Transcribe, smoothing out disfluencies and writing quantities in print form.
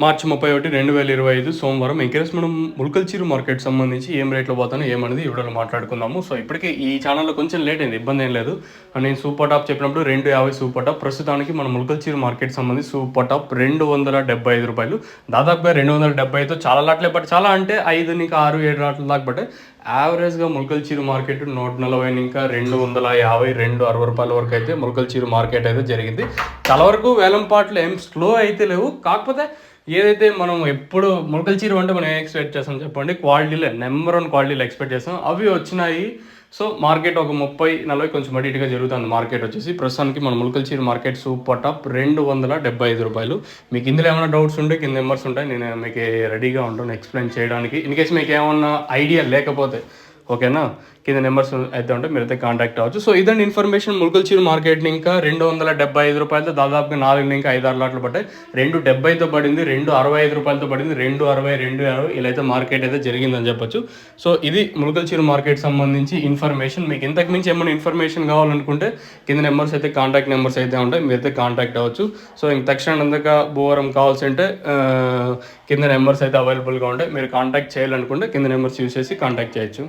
మార్చి 31, 2025 సోమవారం. ఇంకేస్ మనం ముల్కల్చీరు మార్కెట్ సంబంధించి ఏం రేట్లో పోతానో ఏమనేది ఈ వీడియోలో మాట్లాడుకుందాము. సో ఇప్పటికే ఈ ఛానల్లో కొంచెం లేట్ అయింది, ఇబ్బంది ఏం లేదు. నేను సూపర్ టాప్ చెప్పినప్పుడు 250 సూపర్ టాప్. ప్రస్తుతానికి మన ముల్కల్చీరు మార్కెట్ సంబంధించి సూపర్ టాప్ 275 రూపాయలు. దాదాపుగా 275తో చాలా లాట్లే పట్టాయి. చాలా అంటే 5 ఇంకా 6, 7 లాట్ల దాకా పట్టాయి. యావరేజ్గా ముల్కల్చీరు మార్కెట్ 140 ఇంకా 250, 260 రూపాయల వరకు అయితే ముల్కల్చీరు మార్కెట్ అయితే జరిగింది. చాలా వరకు వేలం పాటలు ఏం స్లో అయితే లేవు. కాకపోతే ఏదైతే మనం ఎప్పుడు ముల్కల్చీరు అంటే మనం ఏం ఎక్స్పెక్ట్ చేస్తాం చెప్పండి, క్వాలిటీలో నెంబర్ 1 క్వాలిటీలో ఎక్స్పెక్ట్ చేస్తాం. అవి వచ్చినాయి. సో మార్కెట్ ఒక 30-40 కొంచెం అటుగా జరుగుతుంది మార్కెట్ వచ్చేసి. ప్రస్తుతానికి మన ముల్కల్చీరు మార్కెట్ సూపర్ టాప్ 275 రూపాయలు. మీకు ఇందులో ఏమైనా డౌట్స్ ఉంటే కింద నెంబర్స్ ఉంటాయి, నేను మీకు రెడీగా ఉంటాను ఎక్స్ప్లెయిన్ చేయడానికి. ఇన్ కేసు మీకు ఏమన్నా ఐడియా లేకపోతే ఓకేనా, కింద నెంబర్స్ అయితే ఉంటే మీరైతే కాంటాక్ట్ అవ్వచ్చు. సో ఇదండి ఇన్ఫర్మేషన్. ముల్కల్చీరు మార్కెట్ని ఇంకా 275 రూపాయలతో దాదాపుగా 4 ఇంకా 5-6 లాట్లు పడ్డాయి. 270తో పడింది, 265 రూపాయలతో పడింది, 260, 250 ఇలా అయితే మార్కెట్ అయితే జరిగిందని చెప్పొచ్చు. సో ఇది ముల్కల్చీరు మార్కెట్ సంబంధించి ఇన్ఫర్మేషన్. మీకు ఇంతకు మించి ఏమైనా ఇన్ఫర్మేషన్ కావాలనుకుంటే కింద నెంబర్స్ అయితే కాంటాక్ట్ నెంబర్స్ అయితే ఉంటాయి, మీరైతే కాంటాక్ట్ అవ్వచ్చు. సో ఇంక తక్షణ అందక భూవరం కావాల్సి అంటే కింద నెంబర్స్ అయితే అవైలబుల్గా ఉంటాయి. మీరు కాంటాక్ట్ చేయాలనుకుంటే కింద నెంబర్స్ యూస్ చేసి కాంటాక్ట్ చేయొచ్చు.